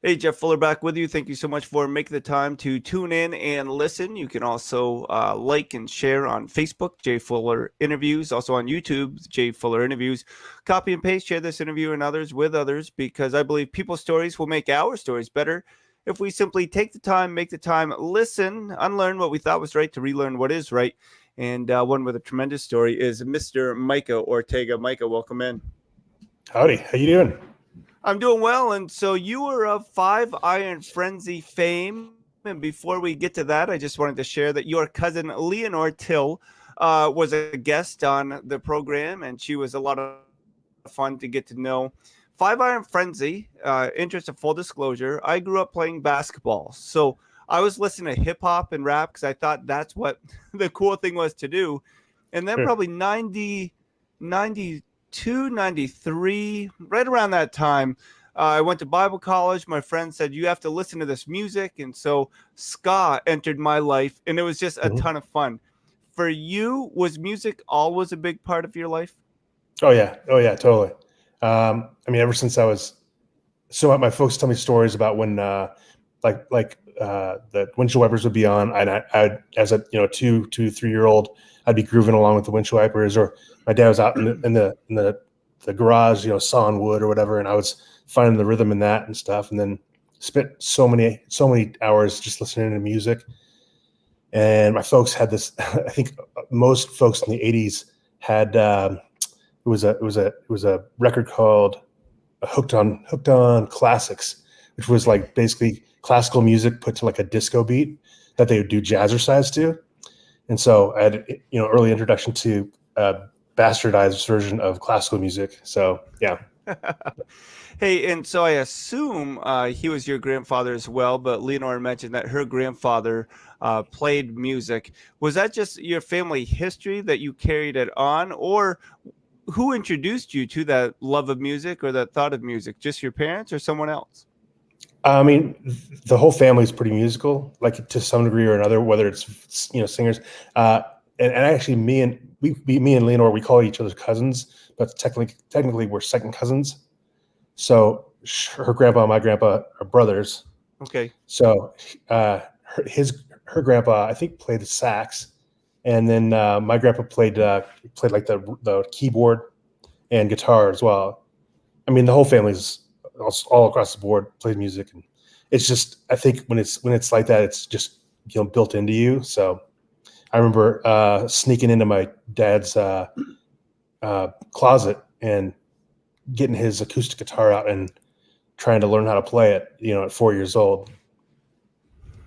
Hey, Jeff Fuller back with you. Thank you so much for making the time to tune in and listen. You can also like and share on Facebook, Jay Fuller Interviews, also on YouTube, Jay Fuller Interviews. Copy and paste, share this interview and others with others because I believe people's stories will make our stories better if we simply take the time, make the time, listen, unlearn what we thought was right to relearn what is right. And one with a tremendous story is Mr. Micah Ortega. Micah, welcome in. Howdy, how you doing? I'm doing well. And so you were of Five Iron Frenzy fame. And before we get to that, I just wanted to share that your cousin Leonore Till was a guest on the program, and she was a lot of fun to get to know. Five Iron Frenzy, interest of full disclosure, I grew up playing basketball. So I was listening to hip hop and rap because I thought that's what the cool thing was to do. And then Sure. probably 92, 93, right around that time, I went to Bible college. My friend said, you have to listen to this music. And so ska entered my life, and it was just a Mhm. ton of fun. For you, was music always a big part of your life? Oh yeah, totally. Ever since I was my folks tell me stories about when the windshield wipers would be on, and I'd as a 2, 3 year old, I'd be grooving along with the windshield wipers, or my dad was out in the garage, sawing wood or whatever, and I was finding the rhythm in that and stuff, and then spent so many hours just listening to music. And my folks had this. I think most folks in the '80s had it was a record called Hooked on Classics, which was like basically classical music put to like a disco beat that they would do jazzercise to. And so I had early introduction to bastardized version of classical music. So yeah. Hey, and so I assume he was your grandfather as well, but Leonore mentioned that her grandfather played music. Was that just your family history that you carried it on, or who introduced you to that love of music or that thought of music? Just your parents or someone else? I mean, the whole family is pretty musical, like to some degree or another, whether it's singers. Uh, and actually, me and Leonore, we call each other cousins, but technically we're second cousins. So her grandpa and my grandpa are brothers. Okay. So her grandpa, I think, played the sax, and then my grandpa played like the keyboard and guitar as well. I mean, the whole family's all across the board plays music, and it's just, I think when it's like that, it's just built into you. So I remember sneaking into my dad's closet and getting his acoustic guitar out and trying to learn how to play it, at 4 years old.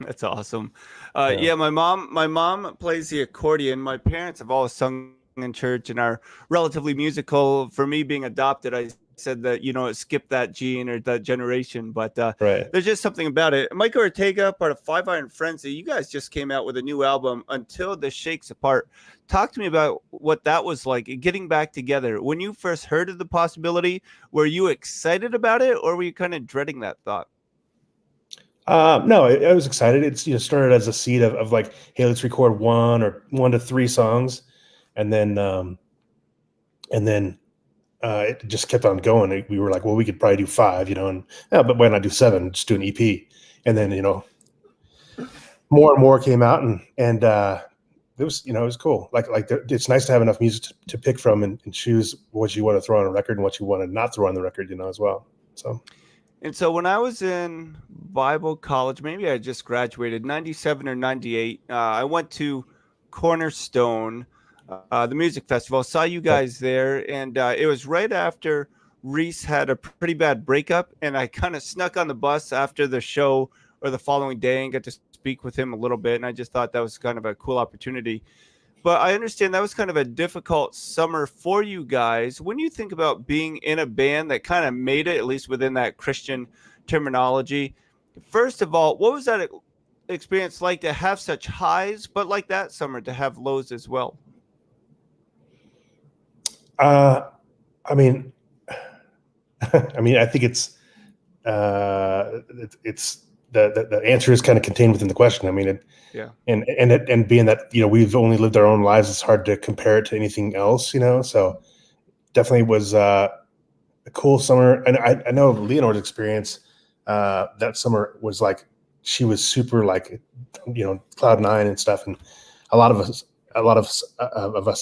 That's awesome. Yeah. Yeah, my mom plays the accordion. My parents have always sung in church and are relatively musical. For me, being adopted, I said that it skipped that gene or that generation, but Right. there's just something about it. Micah Ortega, part of Five Iron Frenzy, you guys just came out with a new album, Until This Shakes Apart. Talk to me about what that was like, getting back together. When you first heard of the possibility, were you excited about it, or were you kind of dreading that thought? No, I was excited. It's started as a seed of like, hey, let's record 1 to 3 songs, and then it just kept on going. We were like, well, we could probably do 5, and but why not do 7? Just do an EP, and then more and more came out, and it was cool. It's nice to have enough music to pick from and choose what you want to throw on a record and what you want to not throw on the record, as well. So And so when I was in Bible college, maybe I just graduated, 97 or 98, I went to Cornerstone, the music festival, saw you yeah. guys there. And it was right after Reese had a pretty bad breakup. And I kind of snuck on the bus after the show or the following day and got to speak with him a little bit. And I just thought that was kind of a cool opportunity. But I understand that was kind of a difficult summer for you guys. When you think about being in a band that kind of made it, at least within that Christian terminology, first of all, what was that experience like to have such highs, but like that summer to have lows as well? uh, I mean, I think it's the answer is kind of contained within the question. I mean, Yeah. and being that we've only lived our own lives, it's hard to compare it to anything else. So definitely was a cool summer. And I know Leonore's experience. that summer was like she was super like cloud nine and stuff, and a lot of us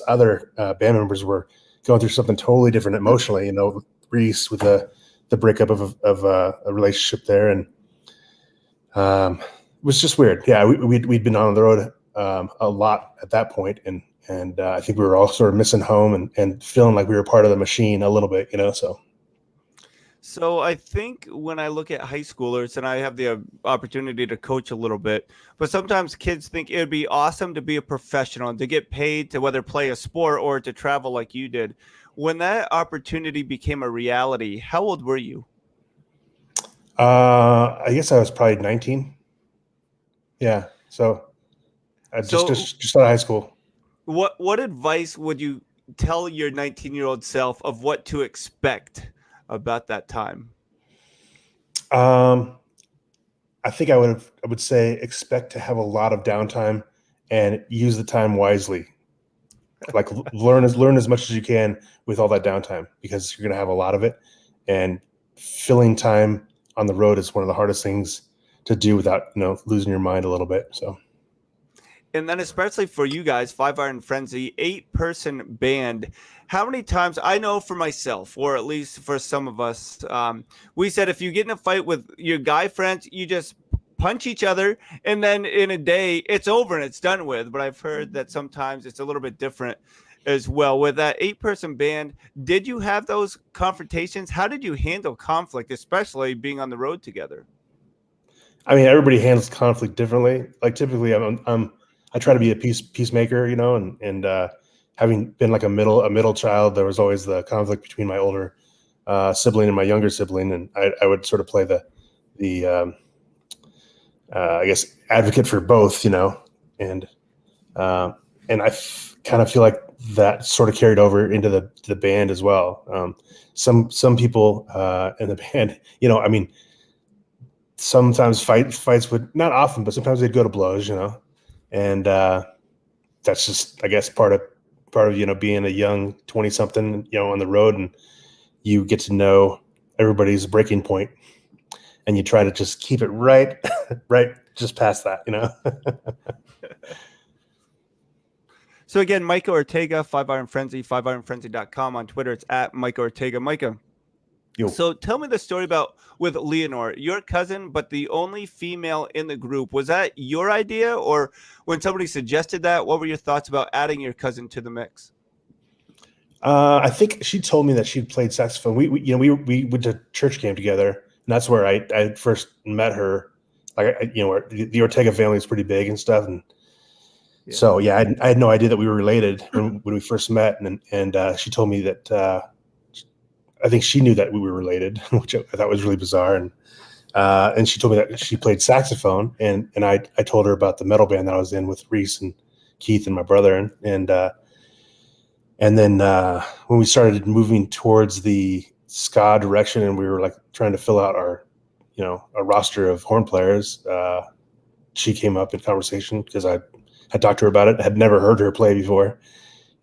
other band members were going through something totally different emotionally. Reese with the breakup of a relationship there, and it was just weird. Yeah, we'd been on the road a lot at that point, and I think we were all sort of missing home and feeling like we were part of the machine a little bit, So I think when I look at high schoolers, and I have the opportunity to coach a little bit, but sometimes kids think it would be awesome to be a professional and to get paid to whether play a sport or to travel like you did. When that opportunity became a reality, how old were you? I guess I was probably 19. Yeah, so just So just just out of high school. what advice would you tell your 19-year-old self of what to expect about that time? Um, I think I would say expect to have a lot of downtime and use the time wisely. Like learn as much as you can with all that downtime, because you're going to have a lot of it, and filling time on the road is one of the hardest things to do without losing your mind a little bit. So And then especially for you guys, Five Iron Frenzy, 8-person band. How many times, I know for myself, or at least for some of us, we said if you get in a fight with your guy friends, you just punch each other, and then in a day it's over and it's done with. But I've heard that sometimes it's a little bit different as well. With that 8-person band, did you have those confrontations? How did you handle conflict, especially being on the road together? I mean, everybody handles conflict differently. Like typically, I try to be a peacemaker, and having been like a middle child, there was always the conflict between my older sibling and my younger sibling, and I would sort of play the I guess advocate for both, and uh, and kind of feel like that sort of carried over into the band as well. Some people in the band, I mean, sometimes fights would, not often, but sometimes they'd go to blows, and that's just, I guess, part of being a young 20 something, on the road, and you get to know everybody's breaking point, and you try to just keep it right right just past that. So again, Micah Ortega, Five Iron Frenzy, FiveIronFrenzy.com. On Twitter, it's at Micah Ortega. Micah, Yo. so tell me the story about with Leonore, your cousin, but the only female in the group. Was that your idea, or when somebody suggested that, what were your thoughts about adding your cousin to the mix? I think she told me that she'd played saxophone. We went to church camp together, and that's where I first met her. Like, where the Ortega family is pretty big and stuff, and so yeah, I had no idea that we were related when we first met, and she told me that I think she knew that we were related, which I thought was really bizarre, and she told me that she played saxophone, and I told her about the metal band that I was in with Reese and Keith and my brother, and then when we started moving towards the ska direction, and we were like trying to fill out our a roster of horn players, she came up in conversation because I had talked to her about it. I had never heard her play before,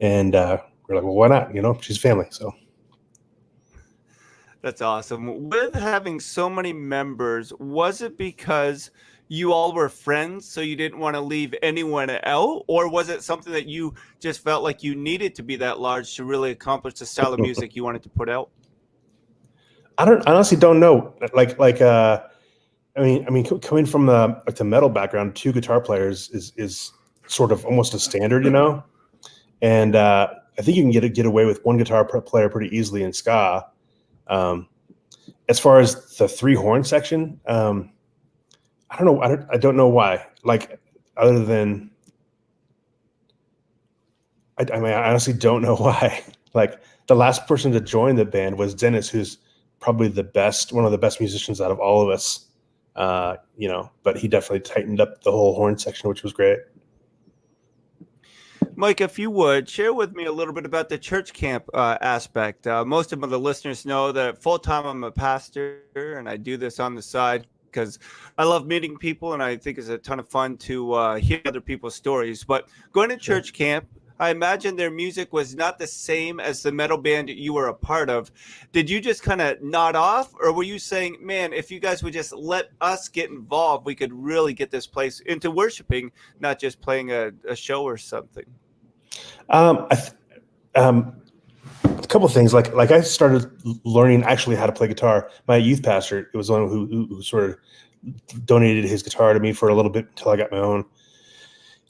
and we're like, well, why not? She's family, so. That's awesome. With having so many members, was it because you all were friends, so you didn't want to leave anyone out? Or was it something that you just felt like you needed to be that large to really accomplish the style of music you wanted to put out? I honestly don't know. I mean, coming from the metal background, 2 guitar players is sort of almost a standard, and I think you can get away with 1 guitar player pretty easily in ska. As far as the 3 horn section, I don't know. I don't know why. Like, other than, I mean, I honestly don't know why. Like, the last person to join the band was Dennis, who's probably one of the best musicians out of all of us. But he definitely tightened up the whole horn section, which was great. Mike, if you would share with me a little bit about the church camp aspect. Most of the listeners know that full time I'm a pastor, and I do this on the side because I love meeting people, and I think it's a ton of fun to hear other people's stories. But going to church camp, I imagine their music was not the same as the metal band you were a part of. Did you just kind of nod off, or were you saying, man, if you guys would just let us get involved, we could really get this place into worshiping, not just playing a show or something? I th- um, a couple of things. Like I started learning actually how to play guitar. My youth pastor, it was the one who sort of donated his guitar to me for a little bit until I got my own,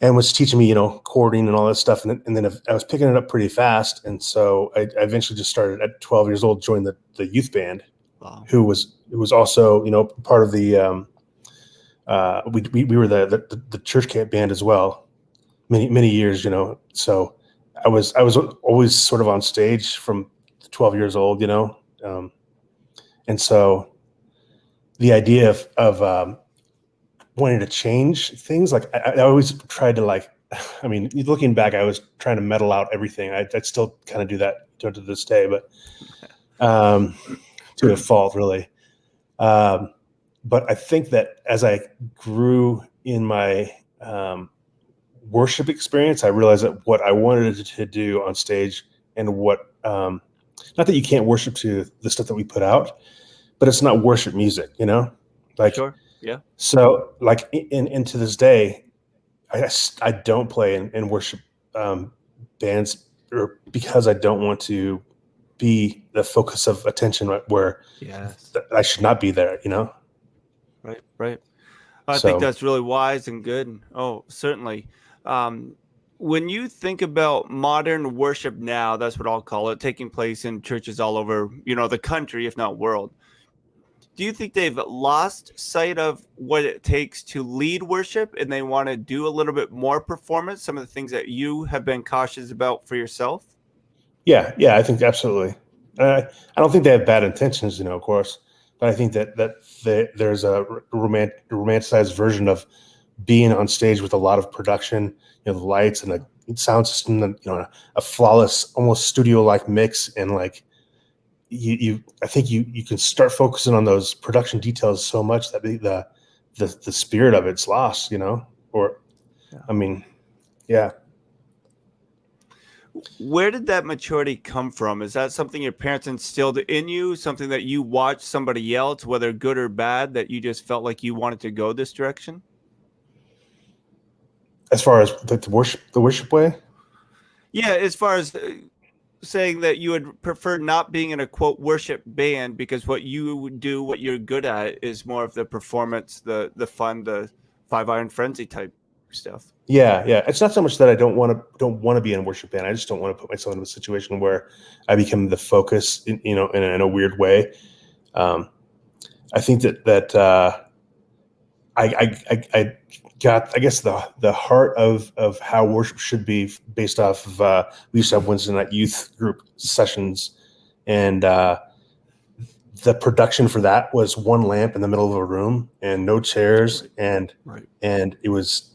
and was teaching me, chording and all that stuff. And then I was picking it up pretty fast. And so I eventually just started at 12 years old, joined the youth band, Wow. who was also, part of the, we were the church camp band as well, many years, so I was always sort of on stage from 12 years old, and so the idea of wanting to change things, like I always tried to, like, I mean, looking back, I was trying to metal out everything. I still kind of do that to this day, but to a fault, really. But I think that as I grew in my worship experience, I realized that what I wanted to do on stage, and what, not that you can't worship to the stuff that we put out, but it's not worship music, like, Sure. Yeah. so, like, in to this day, I don't play in worship bands, or because I don't want to be the focus of attention, right, where Yes. I should not be there, Right. Right. I think so. that's really wise and good. Oh, certainly. When you think about modern worship now, that's what I'll call it, taking place in churches all over, the country, if not world. Do you think they've lost sight of what it takes to lead worship and they want to do a little bit more performance? Some of the things that you have been cautious about for yourself? Yeah, I think absolutely. I don't think they have bad intentions, of course, but I think that there's a romanticized version of being on stage with a lot of production, the lights and the sound system, and a flawless, almost studio-like mix, and like I think you can start focusing on those production details so much that the spirit of it's lost, or, Yeah. I mean, yeah. Where did that maturity come from? Is that something your parents instilled in you, something that you watched somebody else, whether good or bad, that you just felt like you wanted to go this direction? As far as the worship way. Yeah, as far as saying that you would prefer not being in a quote worship band because what you do, what you're good at, is more of the performance, the fun, the Five Iron Frenzy type stuff. Yeah. It's not so much that I don't want to be in a worship band. I just don't want to put myself in a situation where I become the focus, in a weird way. I think that I got, I guess, the heart of how worship should be based off of, we used to have Wednesday night youth group sessions, and the production for that was one lamp in the middle of a room and no chairs, and it was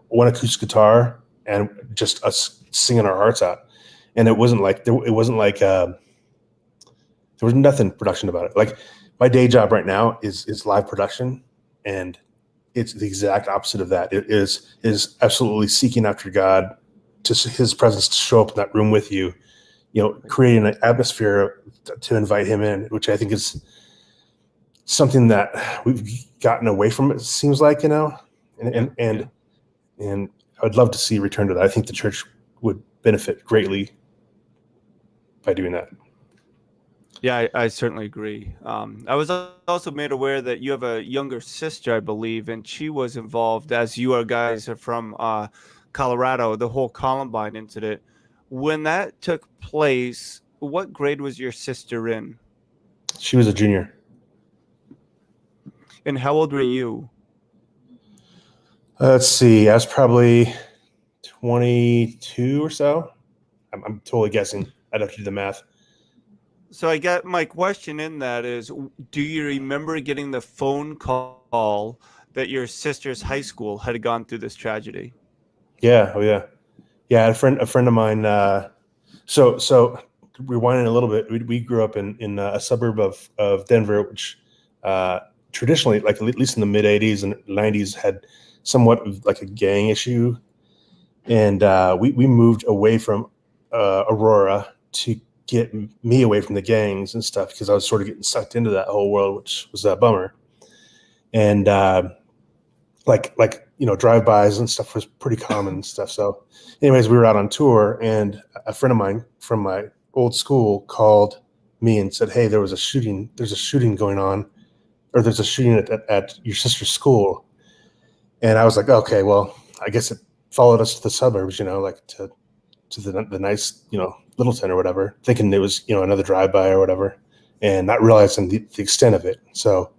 one acoustic guitar and just us singing our hearts out. And it wasn't like there was nothing production about it. Like, my day job right now is live production, and it's the exact opposite of that. It is absolutely seeking after God, to His presence to show up in that room with you, creating an atmosphere to invite Him in, which I think is something that we've gotten away from. It seems like, and I'd love to see a return to that. I think the church would benefit greatly by doing that. Yeah, I certainly agree. I was also made aware that you have a younger sister, I believe, and she was involved, as you guys are from Colorado, the whole Columbine incident. When that took place, what grade was your sister in? She was a junior. And how old were you? Let's see. I was probably 22 or so. I'm totally guessing. I'd have to do the math. So I got my question in that is, do you remember getting the phone call that your sister's high school had gone through this tragedy? Yeah. Oh yeah. Yeah. A friend of mine. So rewinding a little bit, we grew up in a suburb of Denver, which traditionally, like at least in the mid '80s and '90s, had somewhat of like a gang issue. And we moved away from Aurora to get me away from the gangs and stuff, because I was sort of getting sucked into that whole world, which was a bummer. And drive-bys and stuff was pretty common and stuff. So anyways, we were out on tour, and a friend of mine from my old school called me and said, hey, there's a shooting going on, or there's a shooting at your sister's school. And I was like, okay, well, I guess it followed us to the suburbs, like to the nice, Littleton or whatever, thinking it was, another drive-by or whatever, and not realizing the extent of it. So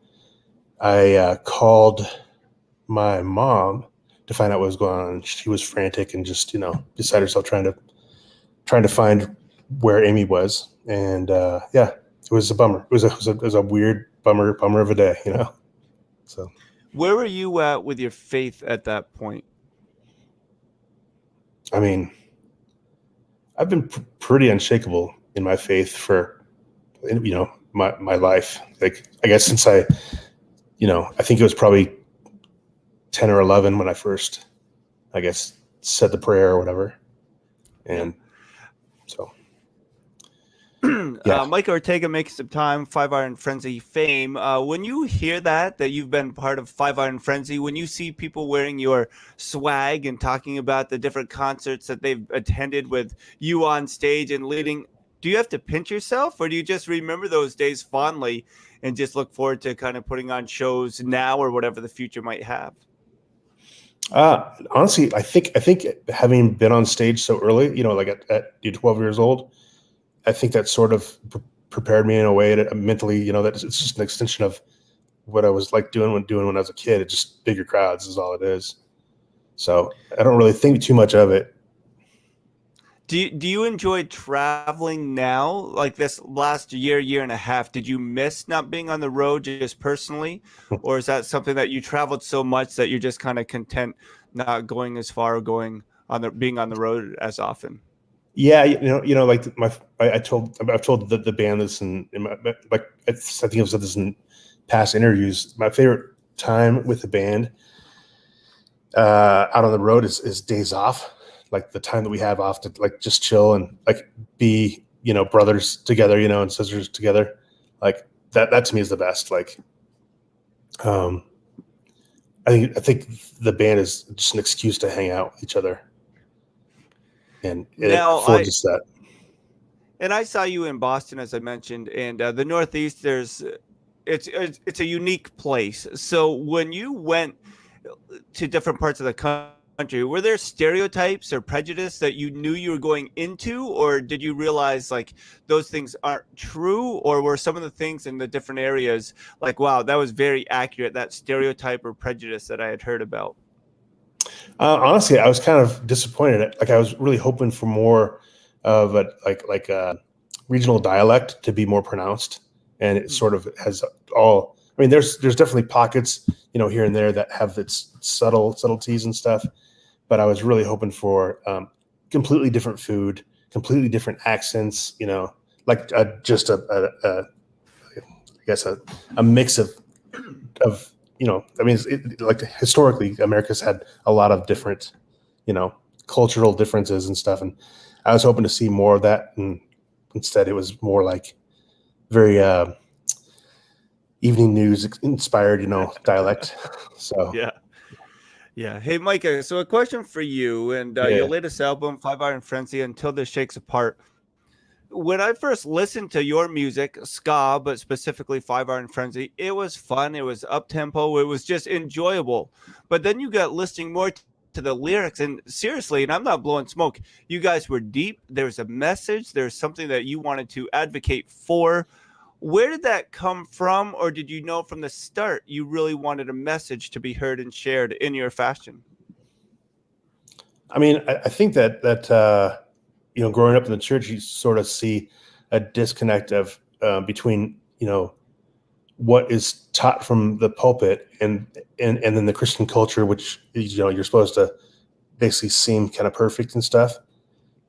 I called my mom to find out what was going on. She was frantic and just, beside herself trying to find where Amy was. And it was a bummer. It was a weird bummer of a day, So Where were you at with your faith at that point? I mean, I've been pretty unshakable in my faith for, my life. Like, I guess since I think it was probably 10 or 11 when I first, I guess, said the prayer or whatever. And so, yeah. Micah Ortega makes some time, 5 Iron Frenzy fame. When you hear that you've been part of 5 Iron Frenzy, when you see people wearing your swag and talking about the different concerts that they've attended with you on stage and leading, do you have to pinch yourself, or do you just remember those days fondly and just look forward to kind of putting on shows now or whatever the future might have? Honestly, I think having been on stage so early, like at 12 years old, I think that sort of prepared me in a way that mentally, that it's just an extension of what I was like doing when I was a kid. It's just bigger crowds is all it is. So I don't really think too much of it. Do you enjoy traveling now? Like this last year and a half, did you miss not being on the road just personally? Or is that something that you traveled so much that you're just kind of content not going as far, or being on the road as often? Yeah, like I've told the band this in my, like, I think I've said this in past interviews. My favorite time with the band out on the road is days off, like the time that we have off to like just chill and like be, brothers together, and sisters together. Like that to me is the best. Like, I think the band is just an excuse to hang out with each other, and it affords us that. And I saw you in Boston, as I mentioned, and the Northeast. It's a unique place. So when you went to different parts of the country, were there stereotypes or prejudice that you knew you were going into, or did you realize like those things aren't true, or were some of the things in the different areas like, wow, that was very accurate, that stereotype or prejudice that I had heard about? Honestly, I was kind of disappointed. Like, I was really hoping for more of a regional dialect to be more pronounced, and it sort of has all. I mean, there's definitely pockets, here and there that have its subtleties and stuff, but I was really hoping for completely different food, completely different accents, like just I guess a mix of I mean, like historically, America's had a lot of different, cultural differences and stuff, and I was hoping to see more of that, and instead it was more like very evening news inspired, dialect. So yeah. Hey, Micah. So a question for you, and your latest album, 5 Iron Frenzy, Until This Shakes Apart. When I first listened to your music, ska, but specifically 5 Iron Frenzy, it was fun. It was up tempo. It was just enjoyable. But then you got listening more to the lyrics, and seriously, and I'm not blowing smoke, you guys were deep. There's a message. There's something that you wanted to advocate for. Where did that come from, or did you know from the start you really wanted a message to be heard and shared in your fashion? I mean, I think that growing up in the church, you sort of see a disconnect of between what is taught from the pulpit and then the Christian culture, which you're supposed to basically seem kind of perfect and stuff.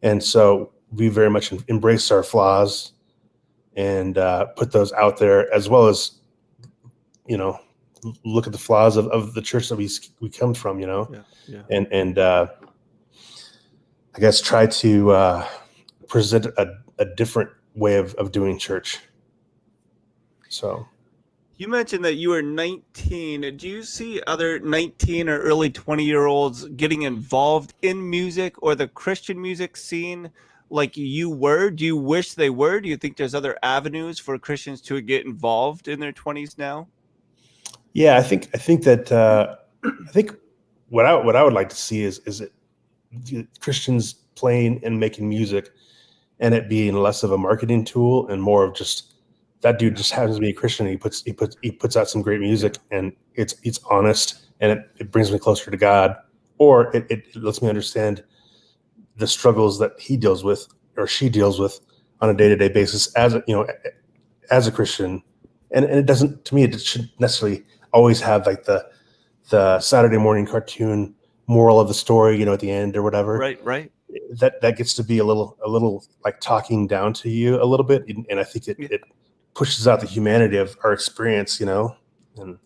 And so we very much embrace our flaws and put those out there, as well as look at the flaws of the church that we come from, Yeah. and I guess, try to present a different way of doing church. So You mentioned that you were 19. Do you see other 19 or early 20-year-olds getting involved in music or the Christian music scene like you were? Do you wish they were? Do you think there's other avenues for Christians to get involved in their 20s now? yeah, I think that I think what I would like to see is it Christians playing and making music, and it being less of a marketing tool and more of just that dude Yeah. just happens to be a Christian. He puts out some great music, and it's honest, and it brings me closer to God, or it lets me understand the struggles that he deals with or she deals with on a day-to-day basis as a, as a Christian. And it doesn't, to me, it should necessarily always have like the Saturday morning cartoon moral of the story, at the end or whatever. Right, right. That gets to be a little like talking down to you a little bit, and I think Yeah. it pushes out the humanity of our experience. And I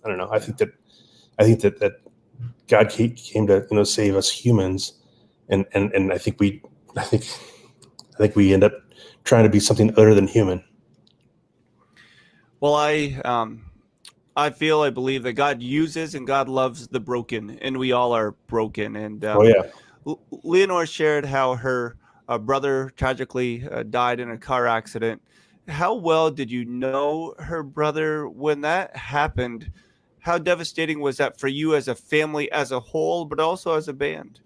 don't know. I think that God came to save us humans, and I think we end up trying to be something other than human. Well, I feel, I believe that God uses and God loves the broken, and we all are broken. And Oh yeah. Leonore shared how her brother tragically died in a car accident. How well did you know her brother when that happened? How devastating was that for you as a family as a whole, but also as a band?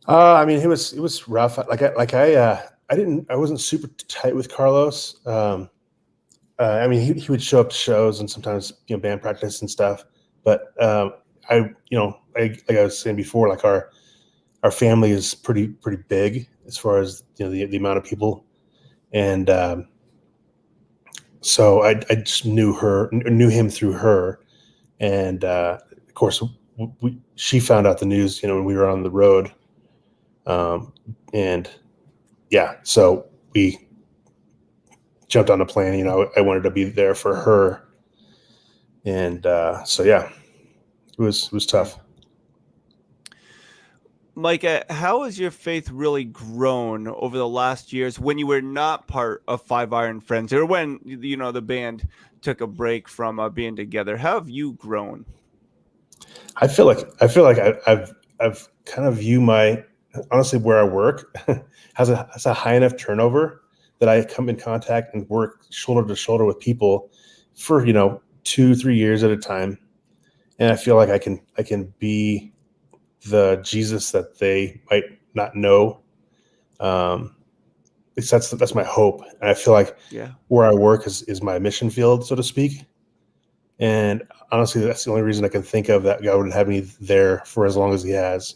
I mean, it was rough. I wasn't super tight with Carlos. I mean, he would show up to shows and sometimes band practice and stuff. But like I was saying before, like our family is pretty big as far as the amount of people, and so I just knew him through her, and of course she found out the news when we were on the road, and yeah, so we jumped on a plane. I wanted to be there for her, and so yeah, it was Yeah. tough. Micah, how has your faith really grown over the last years when you were not part of Five Iron Friends or when, the band took a break from being together? How have you grown? I feel like I've kind of view my honestly where I work has a high enough turnover that I come in contact and work shoulder to shoulder with people for 2-3 years at a time, and I feel like I can be the Jesus that they might not know. Um, that's my hope, and I feel like Yeah. where I work is my mission field, so to speak. And honestly, that's the only reason I can think of that God would have me there for as long as He has.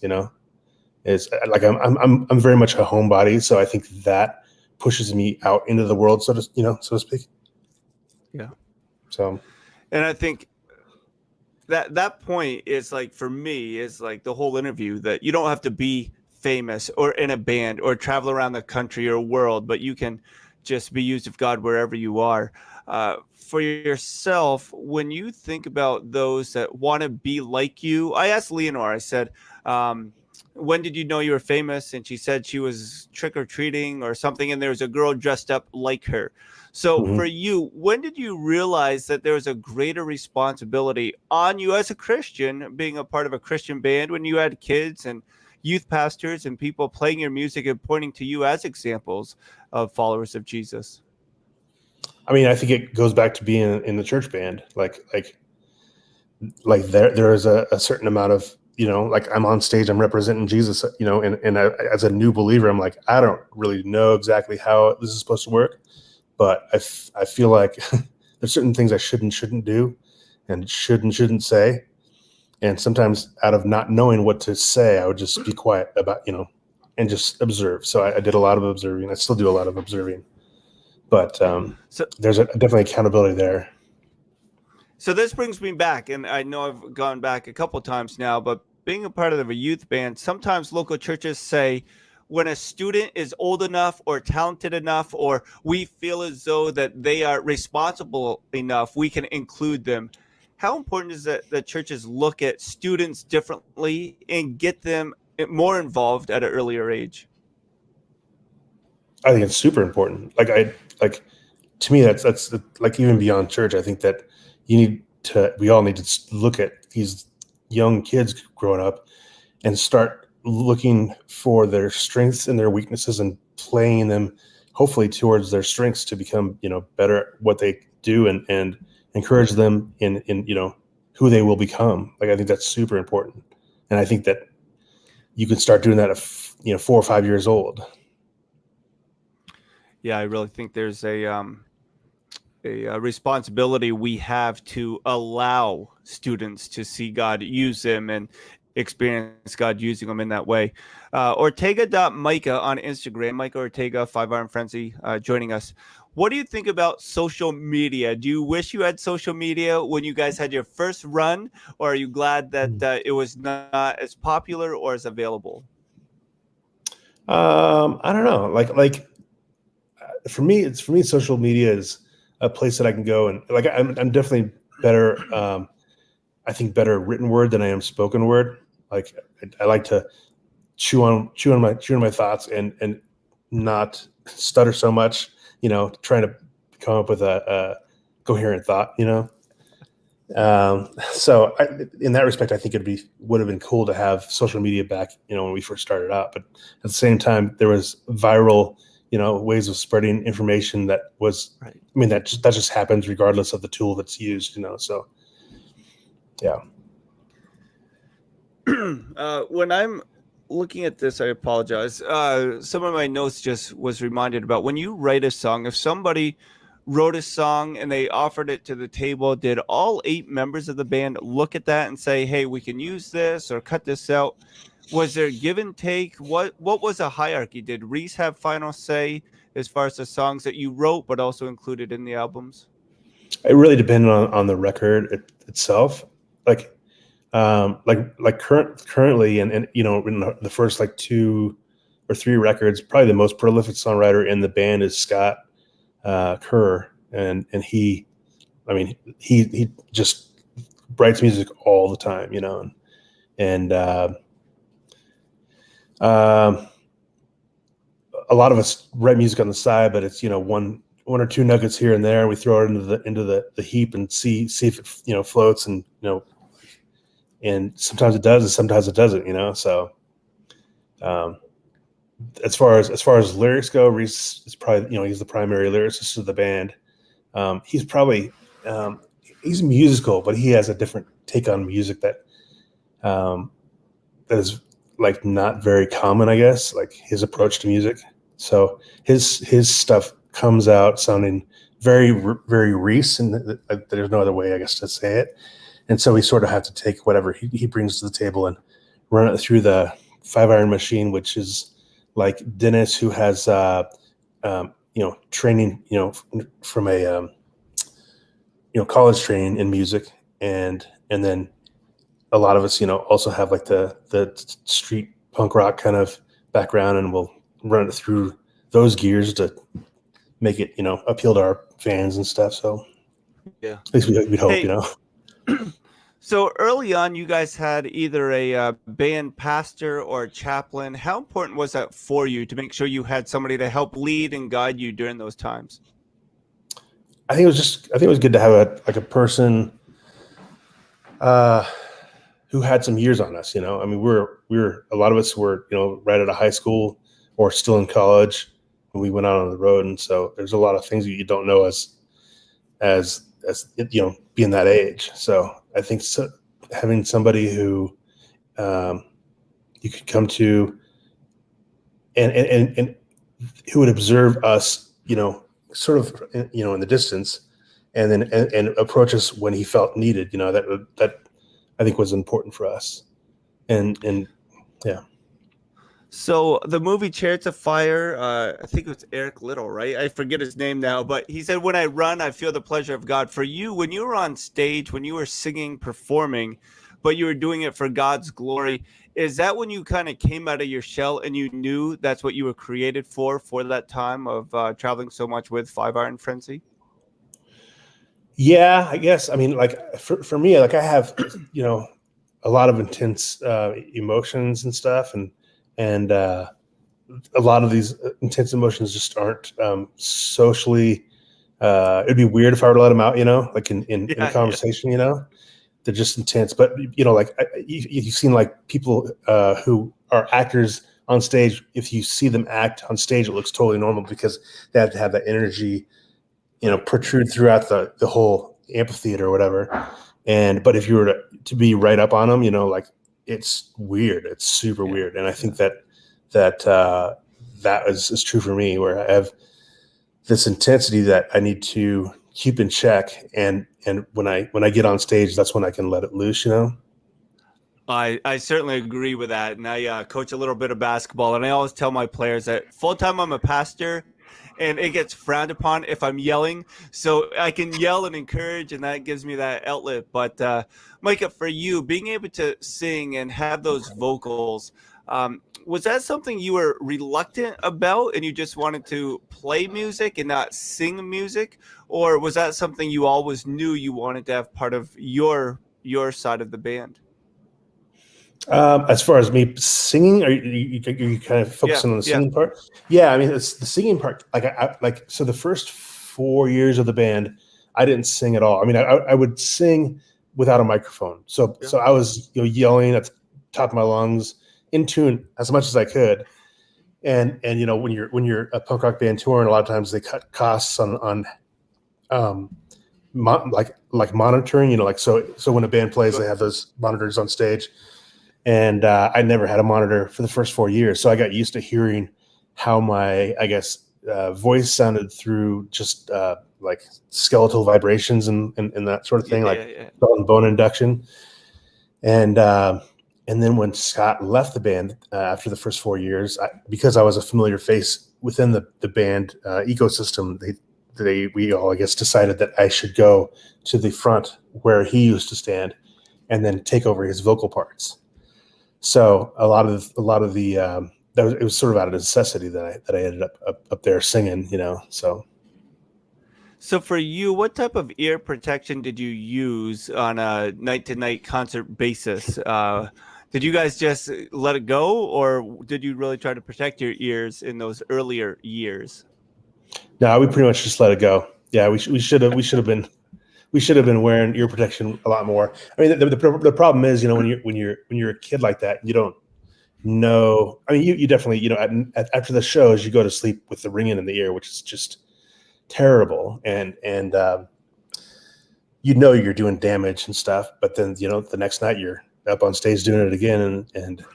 Is like I'm very much a homebody, so I think that pushes me out into the world, so to speak. Yeah. So And I think that point is like, for me, is like the whole interview, that you don't have to be famous or in a band or travel around the country or world, but you can just be used of God wherever you are. For yourself, when you think about those that want to be like you, I asked Leonore, I said, when did you know you were famous? And she said she was trick or treating or something, and there was a girl dressed up like her. So for mhm. you, when did you realize that there was a greater responsibility on you as a Christian, being a part of a Christian band, when you had kids and youth pastors and people playing your music and pointing to you as examples of followers of Jesus? I mean, I think it goes back to being in the church band. Like there is a certain amount of like I'm on stage, I'm representing Jesus, and as a new believer, I'm like, I don't really know exactly how this is supposed to work, but I feel like there's certain things I shouldn't do and shouldn't say, and sometimes out of not knowing what to say, I would just be quiet about and just observe. So I did a lot of observing. I still do a lot of observing, but So there's definitely accountability there. So this brings me back, and I know I've gone back a couple times now, but being a part of a youth band, sometimes local churches say when a student is old enough or talented enough, or we feel as though that they are responsible enough, we can include them. How important is that the churches look at students differently and get them more involved at an earlier age? I think it's super important. Like to me, that's like even beyond church. I think that we all need to look at these young kids growing up and start looking for their strengths and their weaknesses and playing them hopefully towards their strengths to become, better at what they do, and encourage them in who they will become. Like, I think that's super important. And I think that you can start doing that at 4 or 5 years old. Yeah, I really think there's a responsibility we have to allow students to see God use them and experience God using them in that way. Ortega.Micah on Instagram, Micah Ortega, 5 Iron Frenzy, joining us. What do you think about social media? Do you wish you had social media when you guys had your first run, or are you glad that it was not as popular or as available? I don't know. Like for me, social media is a place that I can go, and like I'm definitely better. I think better written word than I am spoken word. Like I like to chew on my thoughts and not stutter so much. Trying to come up with a coherent thought. So in that respect, I think would have been cool to have social media back, when we first started out. But at the same time, there was viral, ways of spreading information that was, Right. I mean, that just happens regardless of the tool that's used, So, yeah. When I'm looking at this, I apologize. Some of my notes just was reminded about when you write a song, if somebody wrote a song and they offered it to the table, did all 8 members of the band look at that and say, hey, we can use this or cut this out? Was there give and take? What was a hierarchy? Did Reese have final say as far as the songs that you wrote but also included in the albums? It really depended on the record itself. Currently, and in the first like 2 or 3 records, probably the most prolific songwriter in the band is Scott Kerr, and he just writes music all the time, and a lot of us write music on the side, but it's one or two nuggets here and there. We throw it into the heap and see if it floats, and sometimes it does and sometimes it doesn't. So as far as lyrics go, Reese is probably he's the primary lyricist of the band. He's probably he's musical, but he has a different take on music that is like not very common, I guess, like his approach to music. So his stuff comes out sounding very, very Reese, and there's no other way, I guess, to say it. And so we sort of have to take whatever he brings to the table and run it through the 5-iron machine, which is like Dennis, who has training, from a college training in music, and then a lot of us, also have like the street punk rock kind of background, and we'll run it through those gears to make it, appeal to our fans and stuff. So Yeah, at least we'd hope, Hey, So early on, you guys had either a band pastor or a chaplain. How important was that for you to make sure you had somebody to help lead and guide you during those times? I think it was good to have a person who had some years on us. I mean, we're a lot of us were right out of high school or still in college when we went out on the road, and so there's a lot of things that you don't know as being that age. So I think having somebody who you could come to and who would observe us, sort of, in the distance, and then and approach us when he felt needed, that I think was important for us. And yeah. So the movie Chariots of Fire, I think it was Eric Little, right? I forget his name now, but he said, when I run, I feel the pleasure of God. For you, when you were on stage, when you were singing, performing, but you were doing it for God's glory, is that when you kind of came out of your shell and you knew that's what you were created for that time of traveling so much with 5-Iron Frenzy? Yeah, I guess. I mean, like for me, like I have, a lot of intense emotions and stuff, and a lot of these intense emotions just aren't socially. It'd be weird if I were to let them out, like in a Yeah, conversation, they're just intense. But like you've seen like people who are actors on stage. If you see them act on stage, it looks totally normal because they have to have that energy, protrude throughout the whole amphitheater or whatever. But if you were to be right up on them, like it's weird. It's super weird. And I think that is true for me, where I have this intensity that I need to keep in check. And when I get on stage, that's when I can let it loose, I certainly agree with that. And I coach a little bit of basketball, and I always tell my players that full time I'm a pastor, and it gets frowned upon if I'm yelling. So I can yell and encourage, and that gives me that outlet. But Micah, for you, being able to sing and have those vocals, was that something you were reluctant about, and you just wanted to play music and not sing music, or was that something you always knew you wanted to have part of your side of the band? As far as me singing, are you kind of Yeah, focusing on the yeah. singing part? Yeah, I mean, it's the singing part. So the first 4 years of the band, I didn't sing at all. I mean, I would sing without a microphone. So I was yelling at the top of my lungs in tune as much as I could. And when you're a punk rock band touring, a lot of times they cut costs on like monitoring. So when a band plays, they have those monitors on stage. And I never had a monitor for the first 4 years. So I got used to hearing how my, I guess, voice sounded through just like skeletal vibrations and that sort of thing, like bone induction. And then when Scott left the band after the first 4 years, because I was a familiar face within the band ecosystem, we all, I guess, decided that I should go to the front where he used to stand and then take over his vocal parts. So a lot of the it was sort of out of necessity that I ended up there singing, So for you, what type of ear protection did you use on a night-to-night concert basis? Did you guys just let it go, or did you really try to protect your ears in those earlier years? No, we pretty much just let it go. Yeah, we should have been wearing ear protection a lot more. I mean, the problem is, when you're a kid like that, you don't know. I mean, you definitely, after the shows, you go to sleep with the ringing in the ear, which is just terrible, and you're doing damage and stuff. But then the next night you're up on stage doing it again, and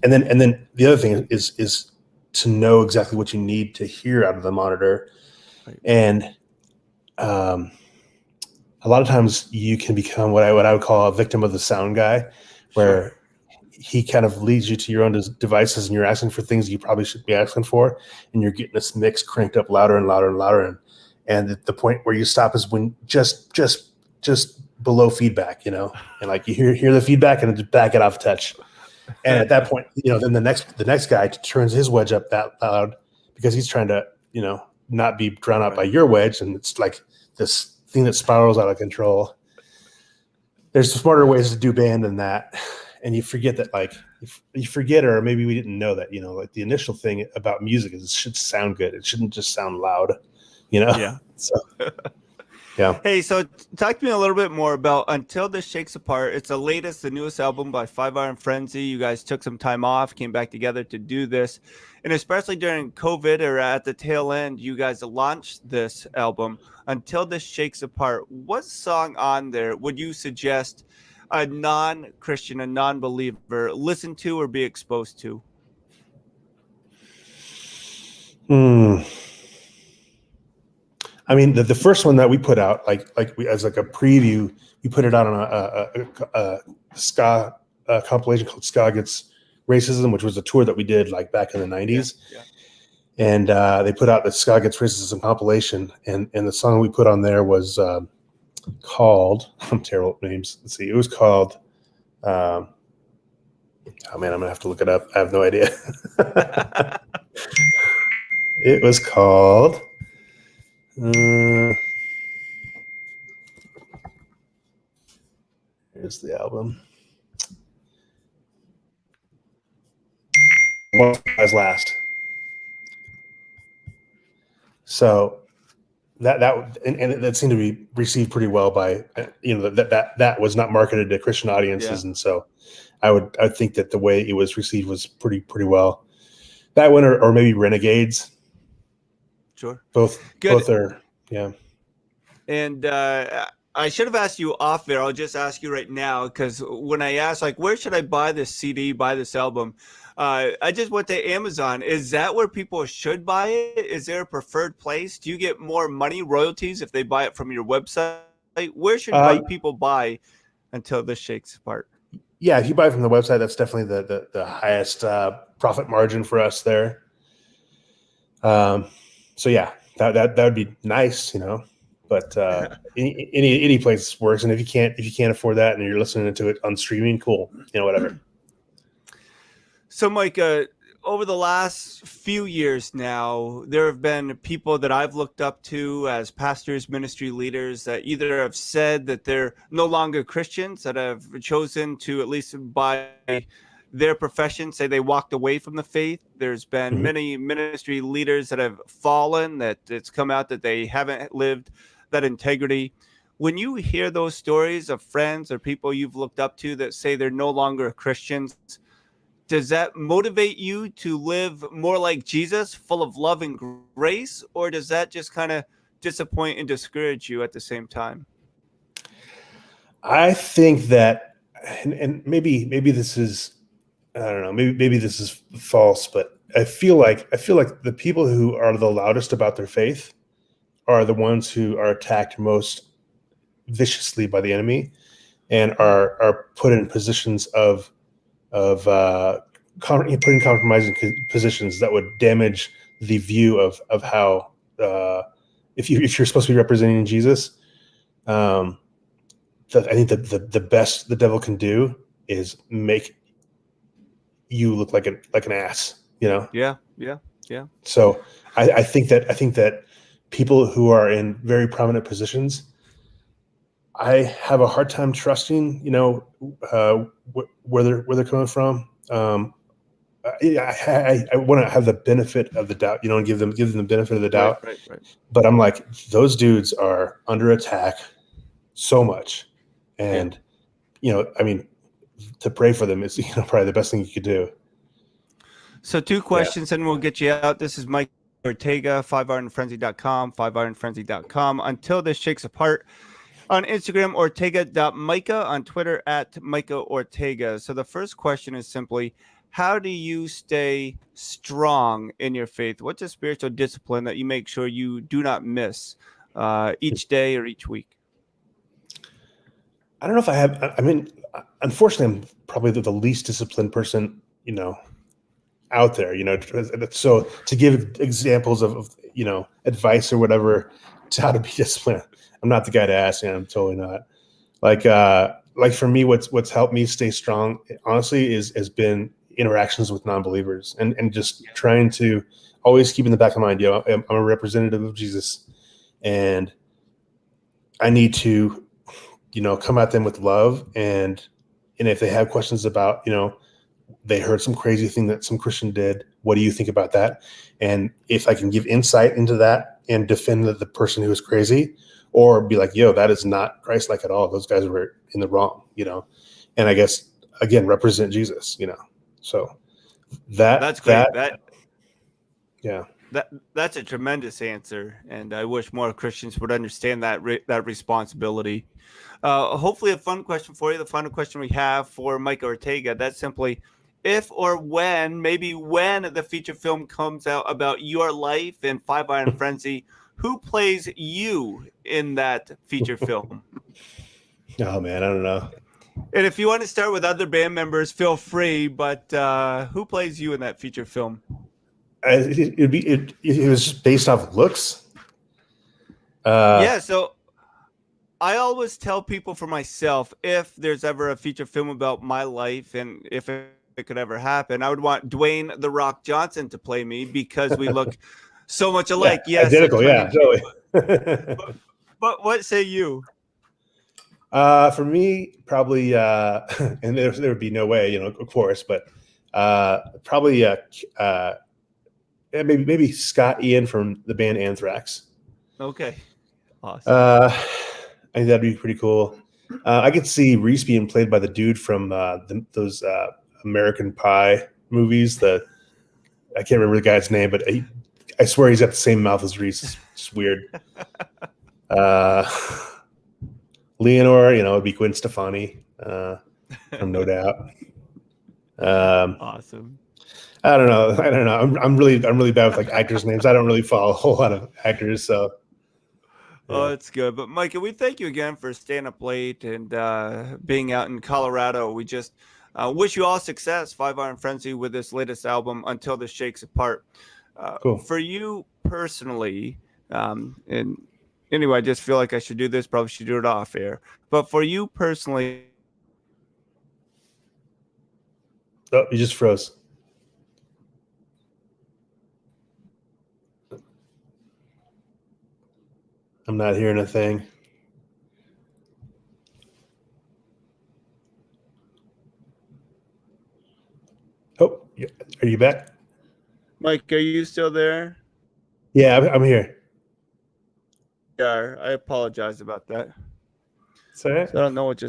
then the other thing is to know exactly what you need to hear out of the monitor, Right. and a lot of times you can become what I would call a victim of the sound guy, where he kind of leads you to your own devices and you're asking for things you probably shouldn't be asking for. And you're getting this mix cranked up louder and louder and louder. And the point where you stop is when just below feedback, and like you hear the feedback and just back it off a touch. And at that point, then the next guy turns his wedge up that loud because he's trying to, not be drowned out by your wedge. And it's like this thing that spirals out of control. There's smarter ways to do band than that. And you forget that, or maybe we didn't know that, like the initial thing about music is it should sound good. It shouldn't just sound loud, Yeah. So, yeah. Hey, so talk to me a little bit more about Until This Shakes Apart. It's the newest album by Five Iron Frenzy. You guys took some time off, came back together to do this. And especially during COVID or at the tail end, you guys launched this album, Until This Shakes Apart. What song on there would you suggest a non-Christian, a non-believer listen to or be exposed to? I mean, the first one that we put out, as like a preview, we put it out on a ska compilation called Ska Gets Racism, which was a tour that we did like back in the 90s. Yeah. And they put out the Ska Gets Racism compilation. And the song we put on there was called, I'm terrible at names. Let's see. It was called, oh man, I'm going to have to look it up. I have no idea. It was called, here's the album. multiplies last. So and that seemed to be received pretty well by that was not marketed to Christian audiences, and so I think that the way it was received was pretty well. That one or maybe Renegades. Sure. Both are And I should have asked you off there. I'll just ask you right now, because when I asked, like, where should I buy this CD, buy this album? I just went to Amazon. Is that where people should buy it? Is there a preferred place? Do you get more money, royalties, if they buy it from your website? Where should people buy Until This Shakes Apart? Yeah, if you buy from the website, that's definitely the highest profit margin for us there. So yeah, that would be nice, But any place works, and if you can't afford that, and you're listening to it on streaming, cool, whatever. So, Mike, over the last few years now, there have been people that I've looked up to as pastors, ministry leaders, that either have said that they're no longer Christians, that have chosen to, at least by their profession, say they walked away from the faith. There's been many ministry leaders that have fallen, that it's come out that they haven't lived that integrity. When you hear those stories of friends or people you've looked up to that say they're no longer Christians, does that motivate you to live more like Jesus, full of love and grace, or does that just kind of disappoint and discourage you at the same time? I think that, and maybe this is, I don't know, maybe this is false, but I feel like the people who are the loudest about their faith are the ones who are attacked most viciously by the enemy, and are put in positions of putting compromising positions that would damage the view of how if you're supposed to be representing Jesus, I think that the best the devil can do is make you look like an ass, Yeah. So I think that people who are in very prominent positions, I have a hard time trusting, where they're coming from. I want to have the benefit of the doubt, and give them the benefit of the doubt. Right. But I'm like, those dudes are under attack so much, and to pray for them is probably the best thing you could do. So 2 questions, and we'll get you out. This is Micah Ortega, 5ironfrenzy.com, 5ironfrenzy.com. Until This Shakes Apart. On Instagram, Ortega.Micah. On Twitter, @Micah Ortega. So the first question is simply, how do you stay strong in your faith? What's a spiritual discipline that you make sure you do not miss each day or each week? I don't know if I have. I mean, unfortunately, I'm probably the least disciplined person, out there. So to give examples of advice or whatever to how to be disciplined, I'm not the guy to ask. I'm totally not. Like for me, what's helped me stay strong, honestly, has been interactions with non-believers, and just trying to always keep in the back of my mind, I'm a representative of Jesus, and I need to, come at them with love, and if they have questions about, they heard some crazy thing that some Christian did, what do you think about that? And if I can give insight into that and defend the person who is crazy, or be like, that is not Christ-like at all. Those guys were in the wrong, and I guess, again, represent Jesus, So That's great. That's a tremendous answer, and I wish more Christians would understand that responsibility. Hopefully, a fun question for you. The final question we have for Micah Ortega. That's simply, if or when, maybe when the feature film comes out about your life and 5 Iron Frenzy, who plays you in that feature film? Oh man, I don't know. And if you want to start with other band members, feel free. But who plays you in that feature film? It was just based off looks. So I always tell people, for myself, if there's ever a feature film about my life, and if it could ever happen, I would want Dwayne "The Rock" Johnson to play me, because we look so much alike. Yes, identical. Yeah, totally. But what say you? For me, probably, and there would be no way, of course, but Probably maybe Scott Ian from the band Anthrax. Okay. Awesome. I think that'd be pretty cool. I could see Reese being played by the dude from those American Pie movies. I can't remember the guy's name, but I swear he's got the same mouth as Reese. It's just weird. Leonore, it'd be Gwen Stefani from No Doubt. Awesome. I don't know. I'm really bad with like actors' names. I don't really follow a whole lot of actors, so. Oh, it's good. But Micah, we thank you again for staying up late and being out in Colorado. We just wish you all success, 5 Iron Frenzy, with this latest album, Until This Shakes Apart. Cool. For you personally, and anyway, I just feel like I should do this. Probably should do it off air. But for you personally. Oh, you just froze. I'm not hearing a thing. Oh, are you back? Mike, are you still there? Yeah, I'm here. Yeah, I apologize about that. It's all right. So I don't know what just